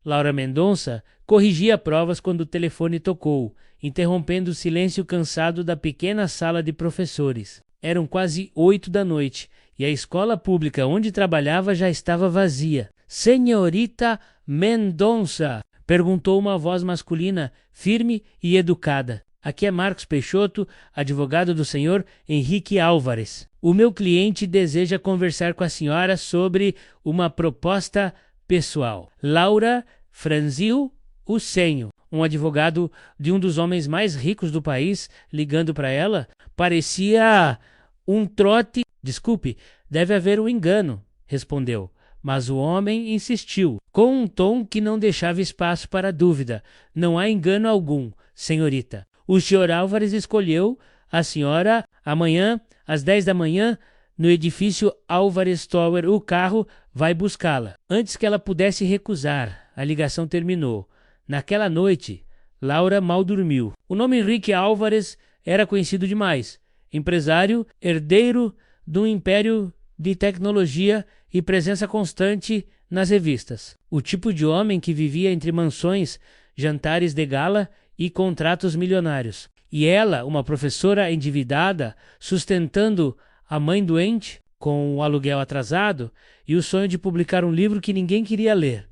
Laura Mendonça corrigia provas quando o telefone tocou, interrompendo o silêncio cansado da pequena sala de professores. Eram quase 8 da noite e a escola pública onde trabalhava já estava vazia. Senhorita Mendonça? Perguntou uma voz masculina, firme e educada. Aqui é Marcos Peixoto, advogado do senhor Henrique Álvares. O meu cliente deseja conversar com a senhora sobre uma proposta pessoal. Laura franziu o senho. Um advogado de um dos homens mais ricos do país, ligando para ela, parecia um trote. Desculpe, deve haver um engano, respondeu. Mas o homem insistiu, com um tom que não deixava espaço para dúvida. Não há engano algum, senhorita. O senhor Álvares escolheu a senhora amanhã, às 10 da manhã, no edifício Álvares Tower. O carro vai buscá-la. Antes que ela pudesse recusar, a ligação terminou. Naquela noite, Laura mal dormiu. O nome Henrique Álvares era conhecido demais. Empresário, herdeiro de um império de tecnologia e presença constante nas revistas. O tipo de homem que vivia entre mansões, jantares de gala e contratos milionários. E ela, uma professora endividada, sustentando a mãe doente, com o aluguel atrasado e o sonho de publicar um livro que ninguém queria ler.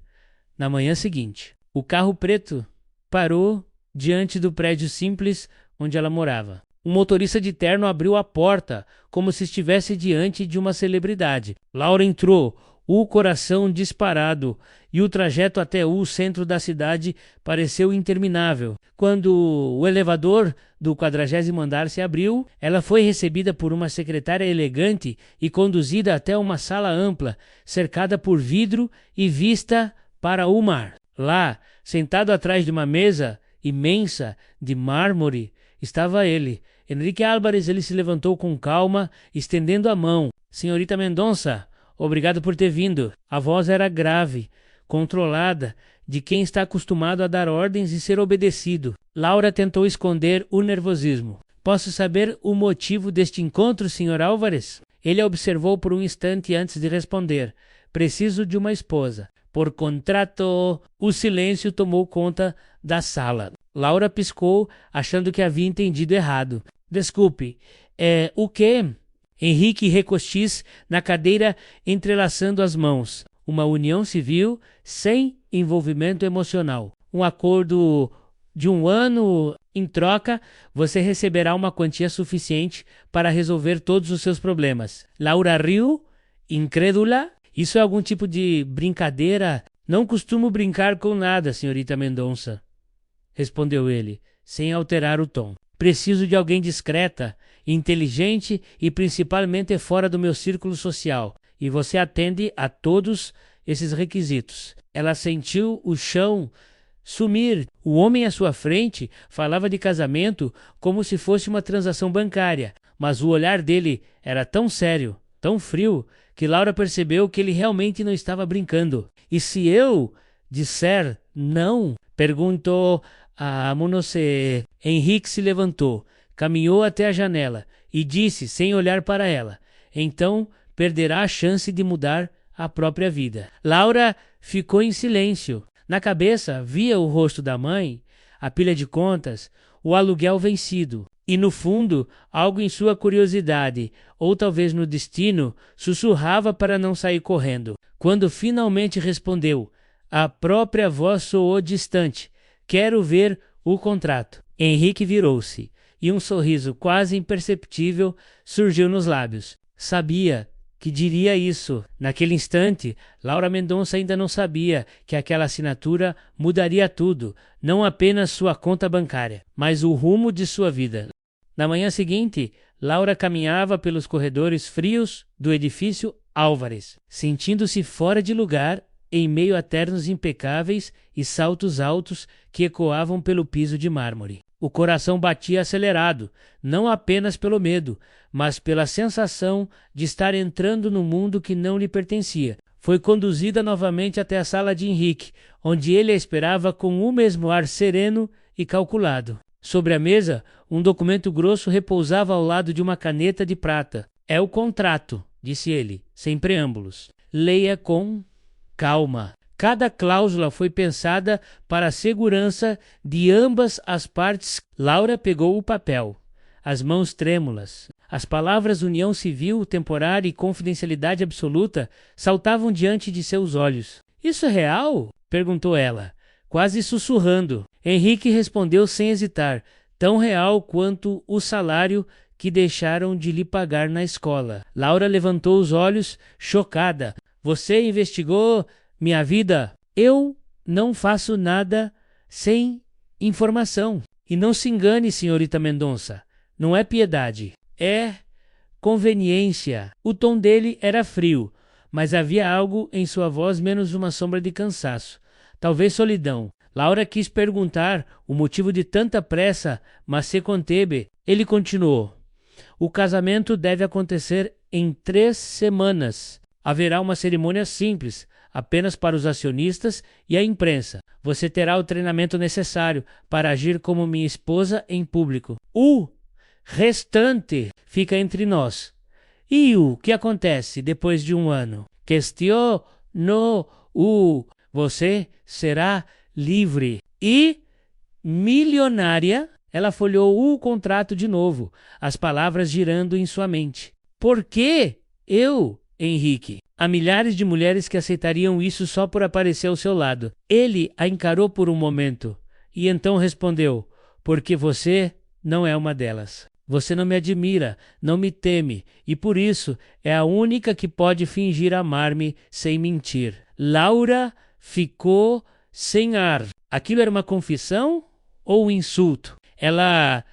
Na manhã seguinte, o carro preto parou diante do prédio simples onde ela morava. Um motorista de terno abriu a porta, como se estivesse diante de uma celebridade. Laura entrou, o coração disparado, e o trajeto até o centro da cidade pareceu interminável. Quando o elevador do 40º andar se abriu, ela foi recebida por uma secretária elegante e conduzida até uma sala ampla, cercada por vidro e vista para o mar. Lá, sentado atrás de uma mesa imensa de mármore, estava ele. Henrique Álvares. Ele se levantou com calma, estendendo a mão. Senhorita Mendonça, obrigado por ter vindo. A voz era grave, controlada, de quem está acostumado a dar ordens e ser obedecido. Laura tentou esconder o nervosismo. Posso saber o motivo deste encontro, Sr. Álvares? Ele a observou por um instante antes de responder. Preciso de uma esposa. Por contrato. O silêncio tomou conta da sala. Laura piscou, achando que havia entendido errado. Desculpe, o quê? Henrique recostis na cadeira, entrelaçando as mãos. Uma união civil sem envolvimento emocional. Um acordo de 1 ano. Em troca, você receberá uma quantia suficiente para resolver todos os seus problemas. Laura riu, incrédula. Isso é algum tipo de brincadeira? Não costumo brincar com nada, senhorita Mendonça, respondeu ele, sem alterar o tom. Preciso de alguém discreta, inteligente e principalmente fora do meu círculo social. E você atende a todos esses requisitos. Ela sentiu o chão sumir. O homem à sua frente falava de casamento como se fosse uma transação bancária, mas o olhar dele era tão sério, tão frio, que Laura percebeu que ele realmente não estava brincando. E se eu disser não? Perguntou a Monose. Henrique se levantou, caminhou até a janela e disse sem olhar para ela: então perderá a chance de mudar a própria vida. Laura ficou em silêncio. Na cabeça via o rosto da mãe, a pilha de contas, o aluguel vencido. E no fundo, algo em sua curiosidade, ou talvez no destino, sussurrava para não sair correndo. Quando finalmente respondeu, a própria voz soou distante. Quero ver o contrato. Henrique virou-se, e um sorriso quase imperceptível surgiu nos lábios. Sabia que diria isso. Naquele instante, Laura Mendonça ainda não sabia que aquela assinatura mudaria tudo, não apenas sua conta bancária, mas o rumo de sua vida. Na manhã seguinte, Laura caminhava pelos corredores frios do edifício Álvares, sentindo-se fora de lugar em meio a ternos impecáveis e saltos altos que ecoavam pelo piso de mármore. O coração batia acelerado, não apenas pelo medo, mas pela sensação de estar entrando num mundo que não lhe pertencia. Foi conduzida novamente até a sala de Henrique, onde ele a esperava com o mesmo ar sereno e calculado. Sobre a mesa, um documento grosso repousava ao lado de uma caneta de prata. É o contrato, disse ele, sem preâmbulos. Leia com calma. Cada cláusula foi pensada para a segurança de ambas as partes. Laura pegou o papel, as mãos trêmulas. As palavras união civil, temporária e confidencialidade absoluta saltavam diante de seus olhos. Isso é real? Perguntou ela, quase sussurrando. Henrique respondeu sem hesitar, tão real quanto o salário que deixaram de lhe pagar na escola. Laura levantou os olhos, chocada. Você investigou minha vida? Eu não faço nada sem informação. E não se engane, senhorita Mendonça. Não é piedade. É conveniência. O tom dele era frio, mas havia algo em sua voz menos uma sombra de cansaço. Talvez solidão. Laura quis perguntar o motivo de tanta pressa, mas se conteve. Ele continuou. O casamento deve acontecer em 3 semanas. Haverá uma cerimônia simples, apenas para os acionistas e a imprensa. Você terá o treinamento necessário para agir como minha esposa em público. O restante fica entre nós. E o que acontece depois de 1 ano? Questiono o. Você será livre e milionária. Ela folheou o contrato de novo, as palavras girando em sua mente. Por que eu, Henrique? Há milhares de mulheres que aceitariam isso só por aparecer ao seu lado. Ele a encarou por um momento e então respondeu, porque você não é uma delas. Você não me admira, não me teme, e por isso é a única que pode fingir amar-me sem mentir. Laura ficou sem ar. Aquilo era uma confissão ou um insulto? Ela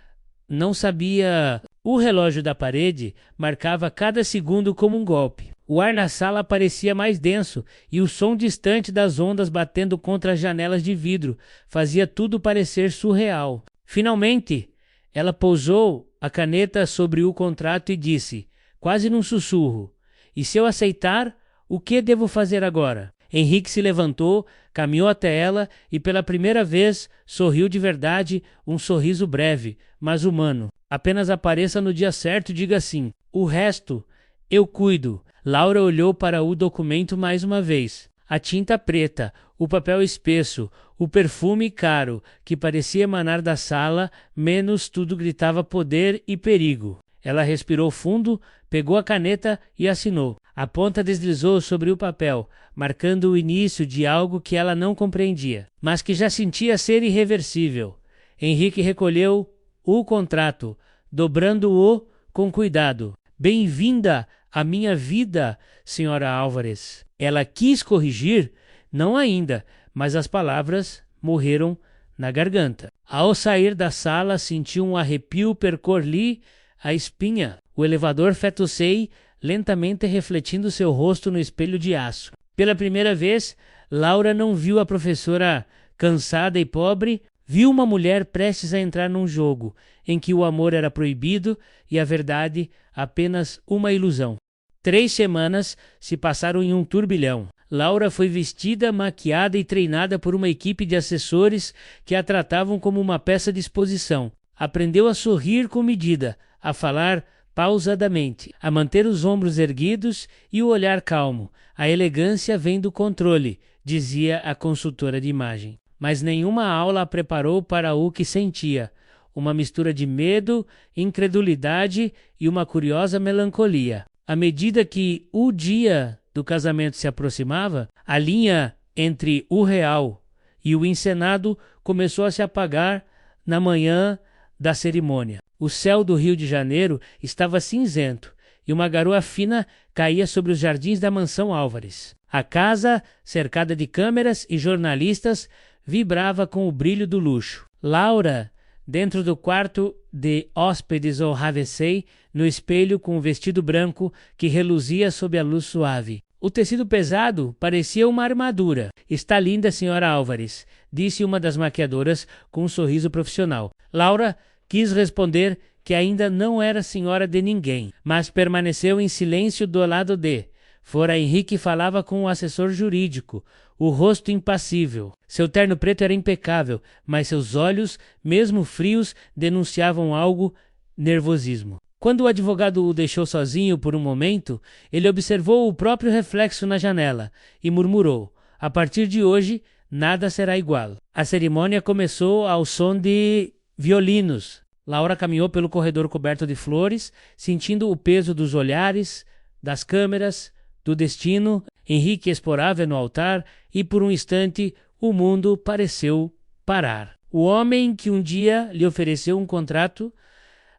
não sabia. O relógio da parede marcava cada segundo como um golpe. O ar na sala parecia mais denso e o som distante das ondas batendo contra as janelas de vidro fazia tudo parecer surreal. Finalmente, ela pousou a caneta sobre o contrato e disse, quase num sussurro, e se eu aceitar, o que devo fazer agora? Henrique se levantou, caminhou até ela e pela primeira vez sorriu de verdade, um sorriso breve, mas humano. Apenas apareça no dia certo e diga sim. O resto, eu cuido. Laura olhou para o documento mais uma vez. A tinta preta, o papel espesso, o perfume caro, que parecia emanar da sala, menos tudo gritava poder e perigo. Ela respirou fundo, pegou a caneta e assinou. A ponta deslizou sobre o papel, marcando o início de algo que ela não compreendia, mas que já sentia ser irreversível. Henrique recolheu o contrato, dobrando-o com cuidado. Bem-vinda à minha vida, senhora Álvares. Ela quis corrigir, não ainda, mas as palavras morreram na garganta. Ao sair da sala, sentiu um arrepio percorrer-lhe a espinha. O elevador fetucei lentamente refletindo seu rosto no espelho de aço. Pela primeira vez, Laura não viu a professora cansada e pobre, viu uma mulher prestes a entrar num jogo, em que o amor era proibido e a verdade apenas uma ilusão. 3 semanas se passaram em um turbilhão. Laura foi vestida, maquiada e treinada por uma equipe de assessores que a tratavam como uma peça de exposição. Aprendeu a sorrir com medida, a falar pausadamente, a manter os ombros erguidos e o olhar calmo. A elegância vem do controle, dizia a consultora de imagem. Mas nenhuma aula a preparou para o que sentia, uma mistura de medo, incredulidade e uma curiosa melancolia. À medida que o dia do casamento se aproximava, a linha entre o real e o encenado começou a se apagar na manhã da cerimônia. O céu do Rio de Janeiro estava cinzento e uma garoa fina caía sobre os jardins da mansão Álvares. A casa, cercada de câmeras e jornalistas, vibrava com o brilho do luxo. Laura, dentro do quarto de hóspedes ou ravessei, no espelho com o vestido branco que reluzia sob a luz suave. O tecido pesado parecia uma armadura. Está linda, senhora Álvares, disse uma das maquiadoras com um sorriso profissional. Laura quis responder que ainda não era senhora de ninguém, mas permaneceu em silêncio do lado de. Fora Henrique falava com o assessor jurídico, o rosto impassível. Seu terno preto era impecável, mas seus olhos, mesmo frios, denunciavam algo nervosismo. Quando o advogado o deixou sozinho por um momento, ele observou o próprio reflexo na janela e murmurou: A partir de hoje, nada será igual. A cerimônia começou ao som de violinos. Laura caminhou pelo corredor coberto de flores, sentindo o peso dos olhares, das câmeras, do destino. Henrique explorava no altar e, por um instante, o mundo pareceu parar. O homem que um dia lhe ofereceu um contrato,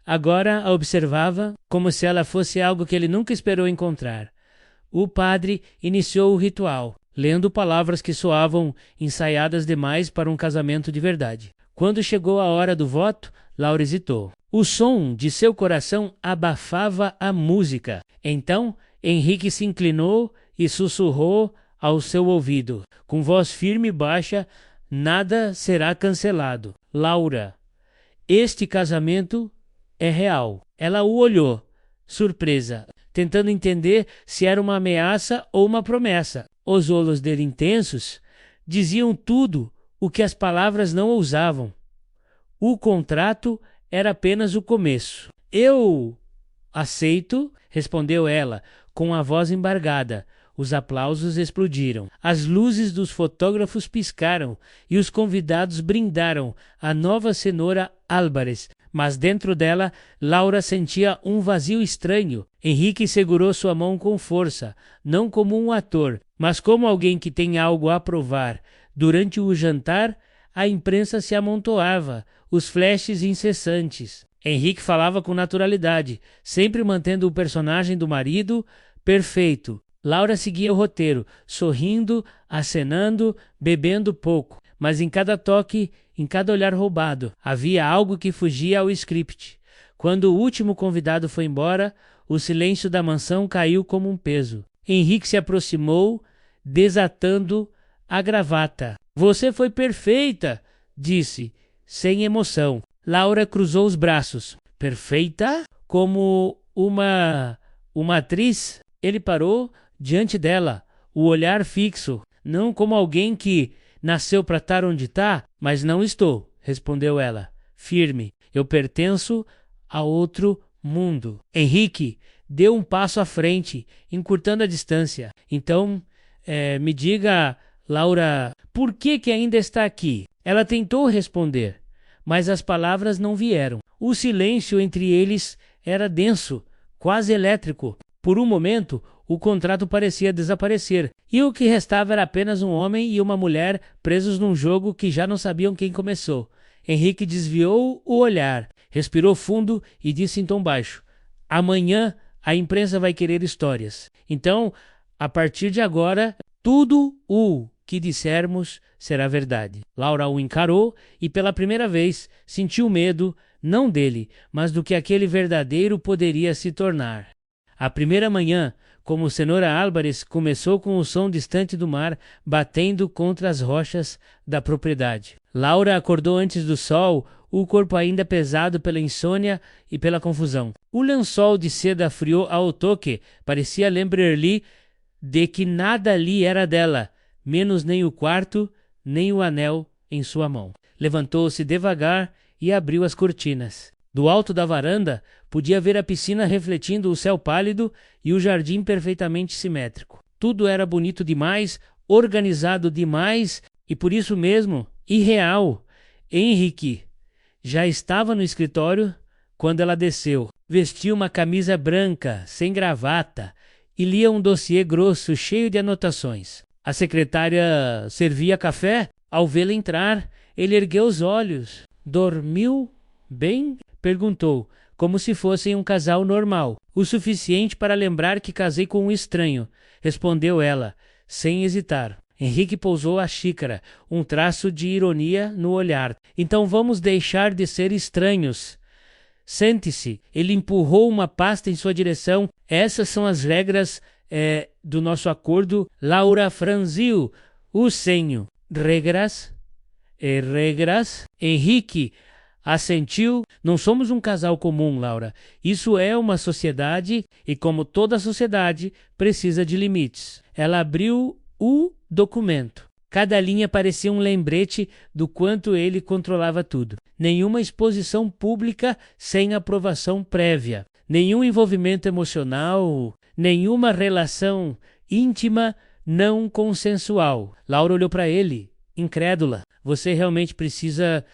agora a observava como se ela fosse algo que ele nunca esperou encontrar. O padre iniciou o ritual, lendo palavras que soavam ensaiadas demais para um casamento de verdade. Quando chegou a hora do voto, Laura hesitou. O som de seu coração abafava a música. Então, Henrique se inclinou e sussurrou ao seu ouvido, com voz firme e baixa: nada será cancelado. Laura, este casamento é real. Ela o olhou, surpresa, tentando entender se era uma ameaça ou uma promessa. Os olhos dele intensos diziam tudo o que as palavras não ousavam. O contrato era apenas o começo. Eu aceito, respondeu ela, com a voz embargada. Os aplausos explodiram. As luzes dos fotógrafos piscaram e os convidados brindaram a nova cenoura Álvares. Mas dentro dela, Laura sentia um vazio estranho. Henrique segurou sua mão com força, não como um ator, mas como alguém que tem algo a provar. Durante o jantar, a imprensa se amontoava, os flashes incessantes. Henrique falava com naturalidade, sempre mantendo o personagem do marido perfeito. Laura seguia o roteiro, sorrindo, acenando, bebendo pouco. Mas em cada toque, em cada olhar roubado, havia algo que fugia ao script. Quando o último convidado foi embora, o silêncio da mansão caiu como um peso. Henrique se aproximou, desatando a gravata. Você foi perfeita, disse, sem emoção. Laura cruzou os braços. Perfeita? Como uma atriz? Ele parou diante dela, o olhar fixo, não como alguém que nasceu para estar onde está, mas não estou, respondeu ela, firme. Eu pertenço a outro mundo. Henrique deu um passo à frente, encurtando a distância. Então, me diga, Laura, por que ainda está aqui? Ela tentou responder, mas as palavras não vieram. O silêncio entre eles era denso, quase elétrico. Por um momento, o contrato parecia desaparecer, e o que restava era apenas um homem e uma mulher presos num jogo que já não sabiam quem começou. Henrique desviou o olhar, respirou fundo e disse em tom baixo: amanhã a imprensa vai querer histórias. Então, a partir de agora, tudo o que dissermos será verdade. Laura o encarou e pela primeira vez sentiu medo, não dele, mas do que aquele verdadeiro poderia se tornar. A primeira manhã, como cenoura Álvares, começou com o som distante do mar batendo contra as rochas da propriedade. Laura acordou antes do sol, o corpo ainda pesado pela insônia e pela confusão. O lençol de seda frio ao toque parecia lembrar-lhe de que nada ali era dela, menos nem o quarto, nem o anel em sua mão. Levantou-se devagar e abriu as cortinas. Do alto da varanda, podia ver a piscina refletindo o céu pálido e o jardim perfeitamente simétrico. Tudo era bonito demais, organizado demais e por isso mesmo irreal. Henrique já estava no escritório quando ela desceu. Vestia uma camisa branca, sem gravata, e lia um dossiê grosso cheio de anotações. A secretária servia café. Ao vê-la entrar, ele ergueu os olhos. Dormiu bem? Perguntou, como se fossem um casal normal. O suficiente para lembrar que casei com um estranho, respondeu ela, sem hesitar. Henrique pousou a xícara, um traço de ironia no olhar. Então vamos deixar de ser estranhos. Sente-se. Ele empurrou uma pasta em sua direção. Essas são as regras do nosso acordo. Laura franziu o senho. Regras? Regras? Henrique assentiu. Não somos um casal comum, Laura. Isso é uma sociedade e, como toda sociedade, precisa de limites. Ela abriu o documento. Cada linha parecia um lembrete do quanto ele controlava tudo. Nenhuma exposição pública sem aprovação prévia. Nenhum envolvimento emocional, nenhuma relação íntima não consensual. Laura olhou para ele, incrédula. Você realmente precisa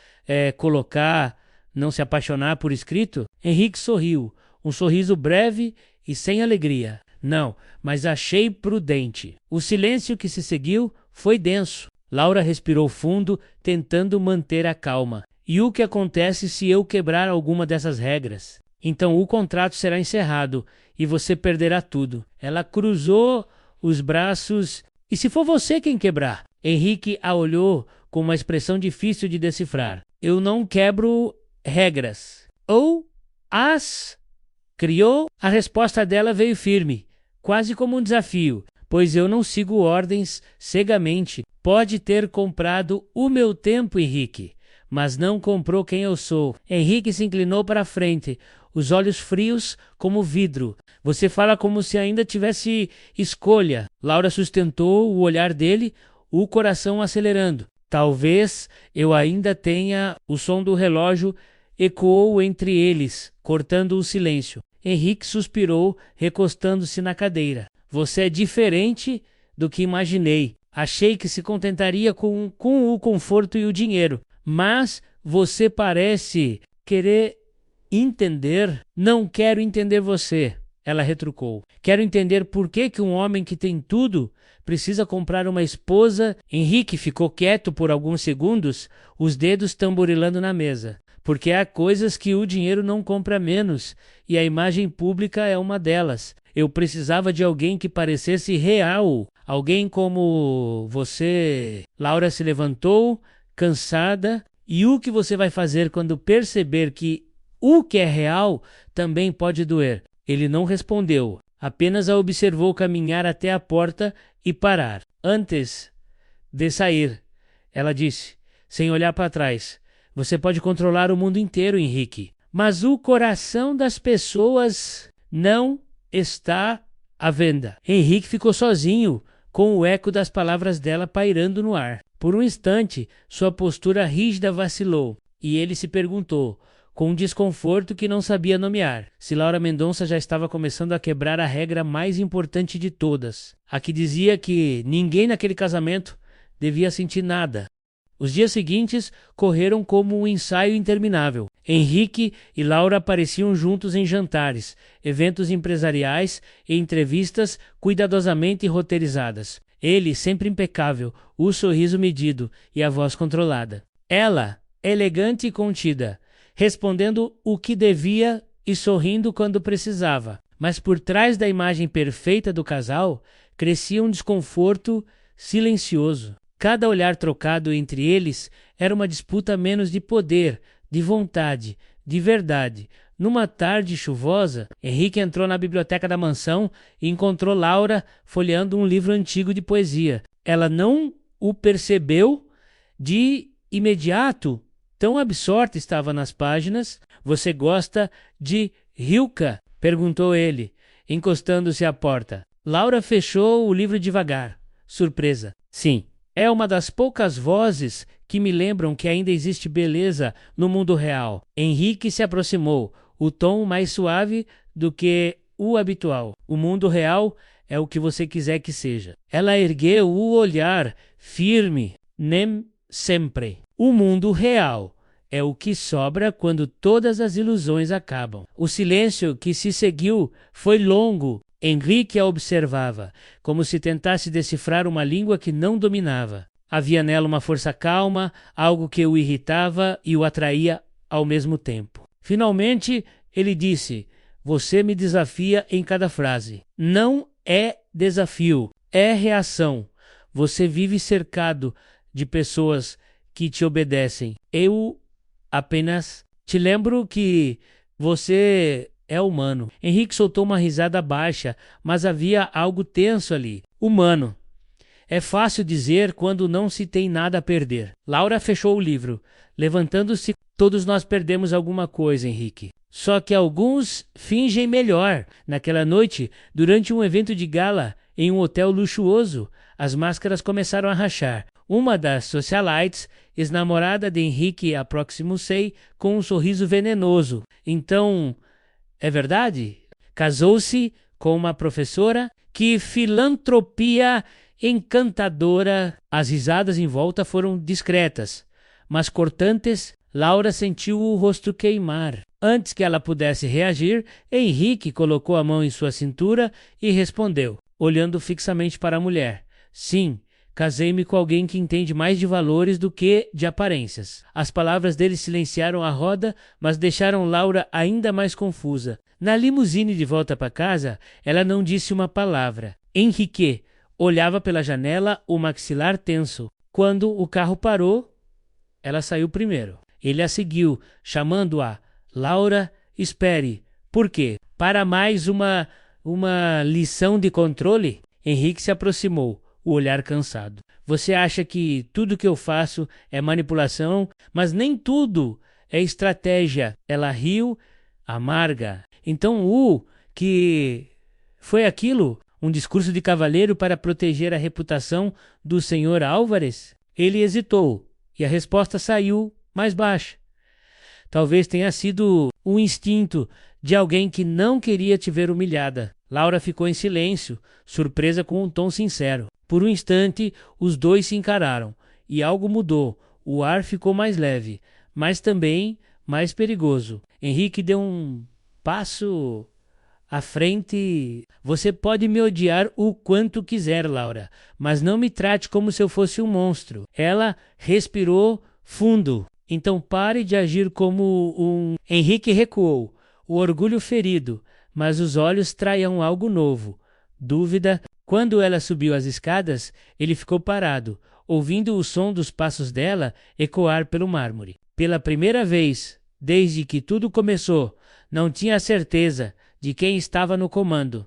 colocar, não se apaixonar por escrito? Henrique sorriu, um sorriso breve e sem alegria. Não, mas achei prudente. O silêncio que se seguiu foi denso. Laura respirou fundo, tentando manter a calma. E o que acontece se eu quebrar alguma dessas regras? Então o contrato será encerrado e você perderá tudo. Ela cruzou os braços. E se for você quem quebrar? Henrique a olhou com uma expressão difícil de decifrar. Eu não quebro regras. Ou as criou? A resposta dela veio firme, quase como um desafio. Pois eu não sigo ordens cegamente. Pode ter comprado o meu tempo, Henrique, mas não comprou quem eu sou. Henrique se inclinou para a frente, os olhos frios como vidro. Você fala como se ainda tivesse escolha. Laura sustentou o olhar dele, o coração acelerando. Talvez eu ainda tenha. O som do relógio ecoou entre eles, cortando o silêncio. Henrique suspirou, recostando-se na cadeira. Você é diferente do que imaginei. Achei que se contentaria com o conforto e o dinheiro. Mas você parece querer entender. Não quero entender você, ela retrucou. Quero entender por que um homem que tem tudo precisa comprar uma esposa. Henrique ficou quieto por alguns segundos, os dedos tamborilando na mesa. Porque há coisas que o dinheiro não compra menos, e a imagem pública é uma delas. Eu precisava de alguém que parecesse real, alguém como você. Laura se levantou, cansada. E o que você vai fazer quando perceber que o que é real também pode doer? Ele não respondeu, apenas a observou caminhar até a porta e parar. Antes de sair, ela disse, sem olhar para trás, você pode controlar o mundo inteiro, Henrique, mas o coração das pessoas não está à venda. Henrique ficou sozinho, com o eco das palavras dela pairando no ar. Por um instante, sua postura rígida vacilou, e ele se perguntou, com um desconforto que não sabia nomear, se Laura Mendonça já estava começando a quebrar a regra mais importante de todas, a que dizia que ninguém naquele casamento devia sentir nada. Os dias seguintes correram como um ensaio interminável. Henrique e Laura apareciam juntos em jantares, eventos empresariais e entrevistas cuidadosamente roteirizadas. Ele, sempre impecável, o sorriso medido e a voz controlada. Ela, elegante e contida, respondendo o que devia e sorrindo quando precisava. Mas por trás da imagem perfeita do casal, crescia um desconforto silencioso. Cada olhar trocado entre eles era uma disputa menos de poder, de vontade, de verdade. Numa tarde chuvosa, Henrique entrou na biblioteca da mansão e encontrou Laura folheando um livro antigo de poesia. Ela não o percebeu de imediato, tão absorta estava nas páginas. Você gosta de Rilke? Perguntou ele, encostando-se à porta. Laura fechou o livro devagar, surpresa. Sim. É uma das poucas vozes que me lembram que ainda existe beleza no mundo real. Henrique se aproximou, o tom mais suave do que o habitual. O mundo real é o que você quiser que seja. Ela ergueu o olhar, firme, nem sempre. O mundo real é o que sobra quando todas as ilusões acabam. O silêncio que se seguiu foi longo. Henrique a observava, como se tentasse decifrar uma língua que não dominava. Havia nela uma força calma, algo que o irritava e o atraía ao mesmo tempo. Finalmente, ele disse, você me desafia em cada frase. Não é desafio, é reação. Você vive cercado de pessoas que te obedecem. Eu apenas te lembro que você é humano. Henrique soltou uma risada baixa, mas havia algo tenso ali. Humano. É fácil dizer quando não se tem nada a perder. Laura fechou o livro. Levantando-se, todos nós perdemos alguma coisa, Henrique. Só que alguns fingem melhor. Naquela noite, durante um evento de gala em um hotel luxuoso, as máscaras começaram a rachar. Uma das socialites, ex-namorada de Henrique, aproximou-se com um sorriso venenoso. Então, é verdade? Casou-se com uma professora? Que filantropia encantadora. As risadas em volta foram discretas, mas cortantes. Laura sentiu o rosto queimar. Antes que ela pudesse reagir, Henrique colocou a mão em sua cintura e respondeu, olhando fixamente para a mulher. Sim, casei-me com alguém que entende mais de valores do que de aparências. As palavras dele silenciaram a roda, mas deixaram Laura ainda mais confusa. Na limusine de volta para casa, ela não disse uma palavra. Henrique olhava pela janela, o maxilar tenso. Quando o carro parou, ela saiu primeiro. Ele a seguiu, chamando-a. Laura, espere. Por quê? Para mais uma lição de controle? Henrique se aproximou, o olhar cansado. Você acha que tudo que eu faço é manipulação, mas nem tudo é estratégia. Ela riu, amarga. Então que foi aquilo? Um discurso de cavalheiro para proteger a reputação do Sr. Álvares? Ele hesitou, e a resposta saiu mais baixa. Talvez tenha sido um instinto de alguém que não queria te ver humilhada. Laura ficou em silêncio, surpresa com um tom sincero. Por um instante, os dois se encararam, e algo mudou. O ar ficou mais leve, mas também mais perigoso. Henrique deu um passo à frente. Você pode me odiar o quanto quiser, Laura, mas não me trate como se eu fosse um monstro. Ela respirou fundo. Então pare de agir como um... Henrique recuou, o orgulho ferido, mas os olhos traíam algo novo. Dúvida. Quando ela subiu as escadas, ele ficou parado, ouvindo o som dos passos dela ecoar pelo mármore. Pela primeira vez, desde que tudo começou, não tinha certeza de quem estava no comando.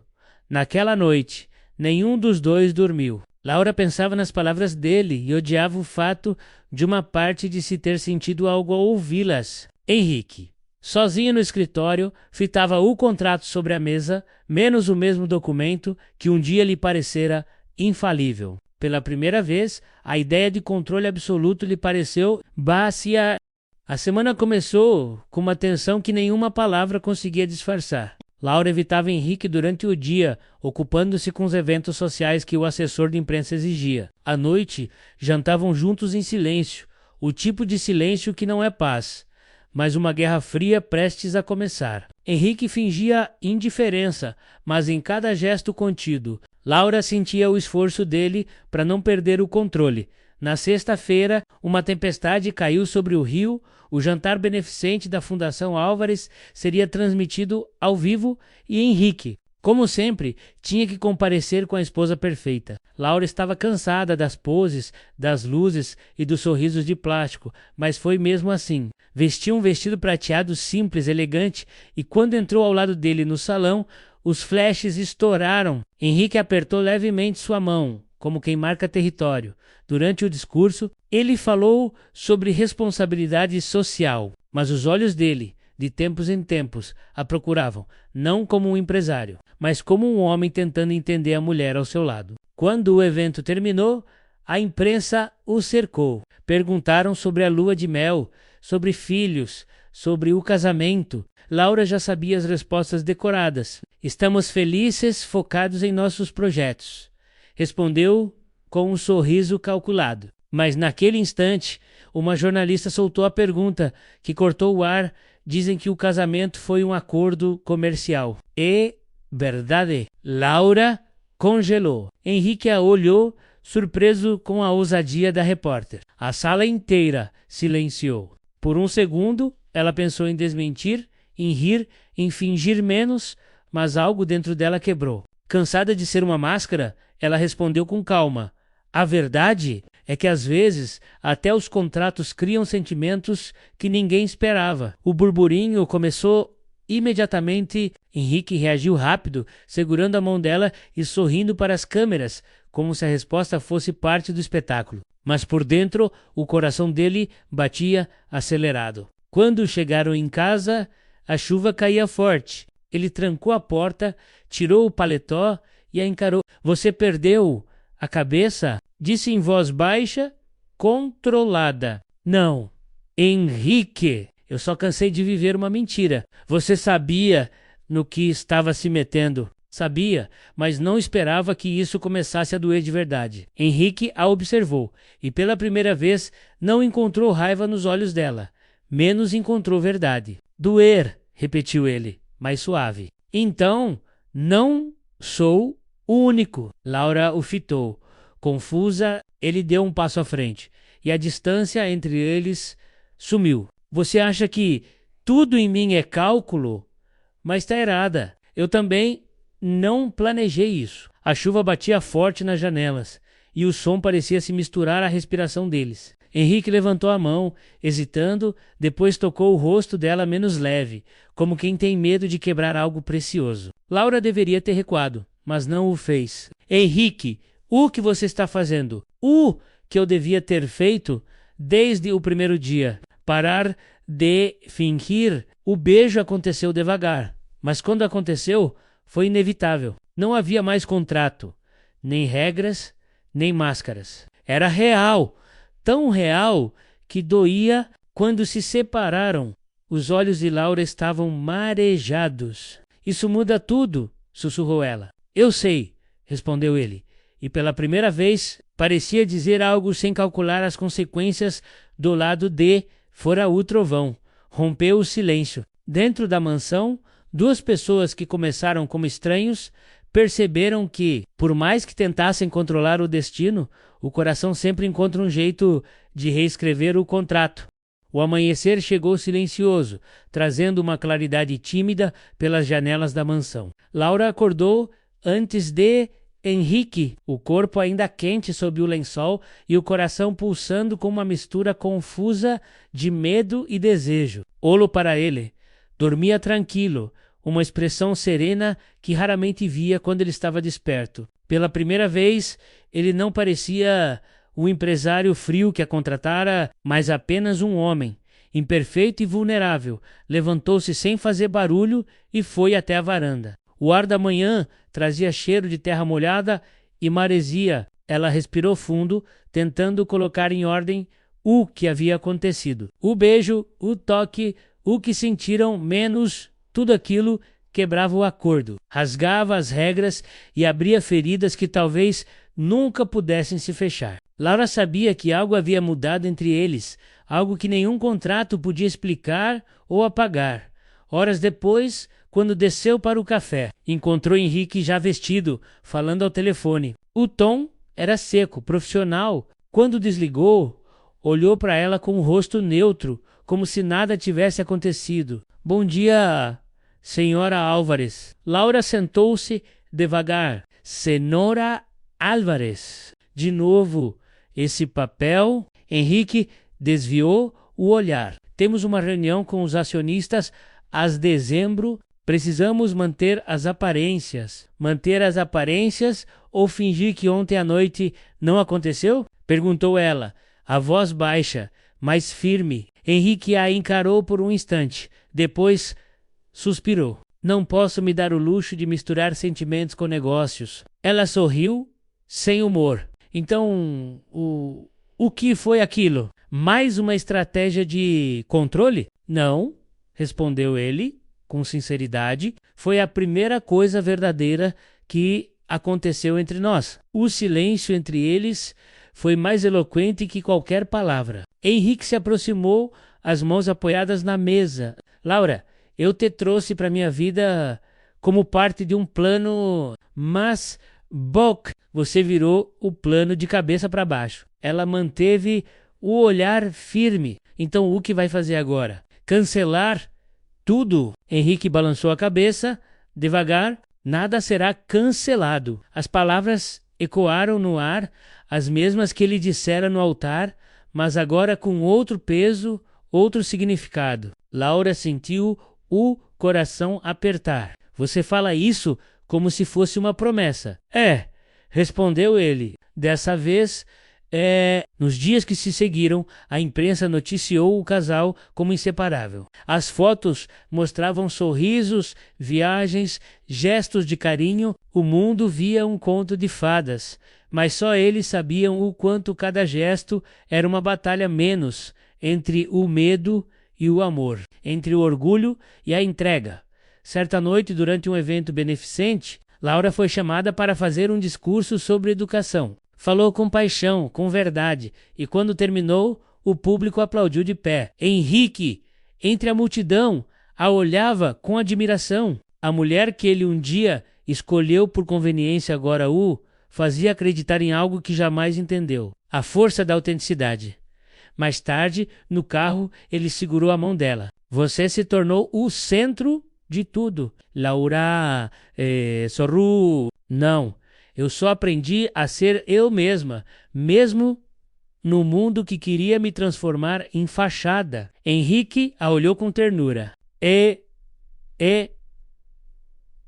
Naquela noite, nenhum dos dois dormiu. Laura pensava nas palavras dele e odiava o fato de uma parte de se ter sentido algo ao ouvi-las. Henrique, sozinho no escritório, fitava o contrato sobre a mesa, menos o mesmo documento que um dia lhe parecera infalível. Pela primeira vez, a ideia de controle absoluto lhe pareceu básia. A semana começou com uma tensão que nenhuma palavra conseguia disfarçar. Laura evitava Henrique durante o dia, ocupando-se com os eventos sociais que o assessor de imprensa exigia. À noite, jantavam juntos em silêncio, o tipo de silêncio que não é paz, mas uma guerra fria prestes a começar. Henrique fingia indiferença, mas em cada gesto contido, Laura sentia o esforço dele para não perder o controle. Na sexta-feira, uma tempestade caiu sobre o rio. O jantar beneficente da Fundação Álvares seria transmitido ao vivo e Henrique, como sempre, tinha que comparecer com a esposa perfeita. Laura estava cansada das poses, das luzes e dos sorrisos de plástico, mas foi mesmo assim. Vestia um vestido prateado simples, elegante, e quando entrou ao lado dele no salão, os flashes estouraram. Henrique apertou levemente sua mão, como quem marca território. Durante o discurso, ele falou sobre responsabilidade social, mas os olhos dele, de tempos em tempos, a procuravam, não como um empresário, mas como um homem tentando entender a mulher ao seu lado. Quando o evento terminou, a imprensa o cercou. Perguntaram sobre a lua de mel, sobre filhos, sobre o casamento. Laura já sabia as respostas decoradas. Estamos felizes, focados em nossos projetos, respondeu com um sorriso calculado. Mas naquele instante, uma jornalista soltou a pergunta que cortou o ar. Dizem que o casamento foi um acordo comercial. É verdade. Laura congelou. Henrique a olhou, surpreso com a ousadia da repórter. A sala inteira silenciou. Por um segundo, ela pensou em desmentir, em rir, em fingir menos, mas algo dentro dela quebrou. Cansada de ser uma máscara, ela respondeu com calma. A verdade é que às vezes até os contratos criam sentimentos que ninguém esperava. O burburinho começou imediatamente. Henrique reagiu rápido, segurando a mão dela e sorrindo para as câmeras, como se a resposta fosse parte do espetáculo. Mas por dentro, o coração dele batia acelerado. Quando chegaram em casa, a chuva caía forte. Ele trancou a porta, tirou o paletó e a encarou. Você perdeu a cabeça? Disse em voz baixa, controlada. Não, Henrique, eu só cansei de viver uma mentira. Você sabia no que estava se metendo. Sabia, mas não esperava que isso começasse a doer de verdade. Henrique a observou, e pela primeira vez não encontrou raiva nos olhos dela. Menos encontrou verdade. Doer, repetiu ele, mais suave. Então, não sou o único. Laura o fitou. Confusa, ele deu um passo à frente, e a distância entre eles sumiu. Você acha que tudo em mim é cálculo? Mas está errada. Eu também não planejei isso. A chuva batia forte nas janelas, e o som parecia se misturar à respiração deles. Henrique levantou a mão, hesitando, depois tocou o rosto dela menos leve, como quem tem medo de quebrar algo precioso. Laura deveria ter recuado, mas não o fez. Henrique, o que você está fazendo? O que eu devia ter feito desde o primeiro dia. Parar de fingir. O beijo aconteceu devagar, mas quando aconteceu, foi inevitável. Não havia mais contrato, nem regras, nem máscaras. Era real, tão real que doía. Quando se separaram. Os olhos de Laura estavam marejados. Isso muda tudo, sussurrou ela. Eu sei, respondeu ele, e pela primeira vez parecia dizer algo sem calcular as consequências. Do lado de fora o trovão. Rompeu o silêncio. Dentro da mansão, duas pessoas que começaram como estranhos perceberam que, por mais que tentassem controlar o destino, o coração sempre encontra um jeito de reescrever o contrato. O amanhecer chegou silencioso, trazendo uma claridade tímida pelas janelas da mansão. Laura acordou antes de Henrique, o corpo ainda quente sob o lençol e o coração pulsando com uma mistura confusa de medo e desejo. Olhou para ele. Dormia tranquilo, uma expressão serena que raramente via quando ele estava desperto. Pela primeira vez, ele não parecia o empresário frio que a contratara, mas apenas um homem, imperfeito e vulnerável. Levantou-se sem fazer barulho e foi até a varanda. O ar da manhã trazia cheiro de terra molhada e maresia. Ela respirou fundo, tentando colocar em ordem o que havia acontecido. O beijo, o toque, o que sentiram, menos tudo aquilo quebrava o acordo, rasgava as regras e abria feridas que talvez nunca pudessem se fechar. Laura sabia que algo havia mudado entre eles, algo que nenhum contrato podia explicar ou apagar. Horas depois, quando desceu para o café, encontrou Henrique já vestido, falando ao telefone. O tom era seco, profissional. Quando desligou, olhou para ela com o rosto neutro, como se nada tivesse acontecido. Bom dia, senhora Álvares. Laura sentou-se devagar. Senhora Álvares. De novo, esse papel. Henrique desviou o olhar. Temos uma reunião com os acionistas às dezembro. Precisamos manter as aparências. Manter as aparências ou fingir que ontem à noite não aconteceu? Perguntou ela, a voz baixa, mas firme. Henrique a encarou por um instante. Depois suspirou. Não posso me dar o luxo de misturar sentimentos com negócios. Ela sorriu, sem humor. Então, o que foi aquilo? Mais uma estratégia de controle? Não, respondeu ele com sinceridade. Foi a primeira coisa verdadeira que aconteceu entre nós. O silêncio entre eles foi mais eloquente que qualquer palavra. Henrique se aproximou, as mãos apoiadas na mesa. Laura, eu te trouxe para minha vida como parte de um plano, mas Bock, você virou o plano de cabeça para baixo. Ela manteve o olhar firme. Então o que vai fazer agora? Cancelar tudo? Henrique balançou a cabeça, devagar. Nada será cancelado. As palavras ecoaram no ar, as mesmas que ele dissera no altar, mas agora com outro peso, outro significado. Laura sentiu o coração apertar. Você fala isso como se fosse uma promessa. Respondeu ele. Dessa vez, nos dias que se seguiram, a imprensa noticiou o casal como inseparável. As fotos mostravam sorrisos, viagens, gestos de carinho. O mundo via um conto de fadas, mas só eles sabiam o quanto cada gesto era uma batalha menos entre o medo e o amor, entre o orgulho e a entrega. Certa noite, durante um evento beneficente, Laura foi chamada para fazer um discurso sobre educação. Falou com paixão, com verdade, e quando terminou, o público aplaudiu de pé. Henrique, entre a multidão, a olhava com admiração. A mulher que ele um dia escolheu por conveniência agora o fazia acreditar em algo que jamais entendeu. A força da autenticidade. Mais tarde, no carro, ele segurou a mão dela. Você se tornou o centro de tudo. Laura, Sorru. Não, eu só aprendi a ser eu mesma, mesmo no mundo que queria me transformar em fachada. Henrique a olhou com ternura.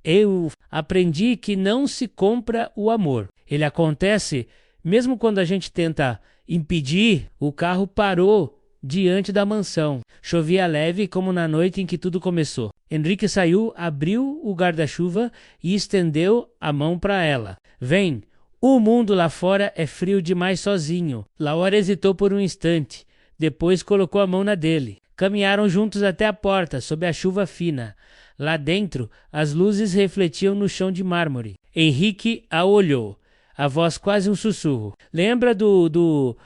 Eu aprendi que não se compra o amor. Ele acontece mesmo quando a gente tenta impedir. O carro parou diante da mansão. Chovia leve como na noite em que tudo começou. Henrique saiu, abriu o guarda-chuva e estendeu a mão para ela. Vem, o mundo lá fora é frio demais sozinho. Laura hesitou por um instante. Depois colocou a mão na dele. Caminharam juntos até a porta, sob a chuva fina. Lá dentro, as luzes refletiam no chão de mármore. Henrique a olhou. A voz quase um sussurro. Lembra do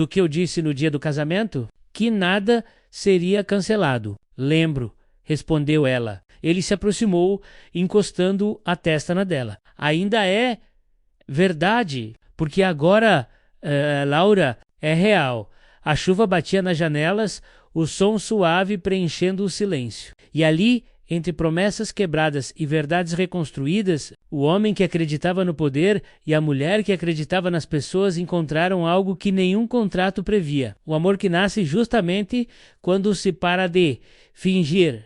que eu disse no dia do casamento? Que nada seria cancelado. Lembro, respondeu ela. Ele se aproximou, encostando a testa na dela. Ainda é verdade, porque agora, Laura, é real. A chuva batia nas janelas, o som suave preenchendo o silêncio. E ali, entre promessas quebradas e verdades reconstruídas, o homem que acreditava no poder e a mulher que acreditava nas pessoas encontraram algo que nenhum contrato previa. O amor que nasce justamente quando se para de fingir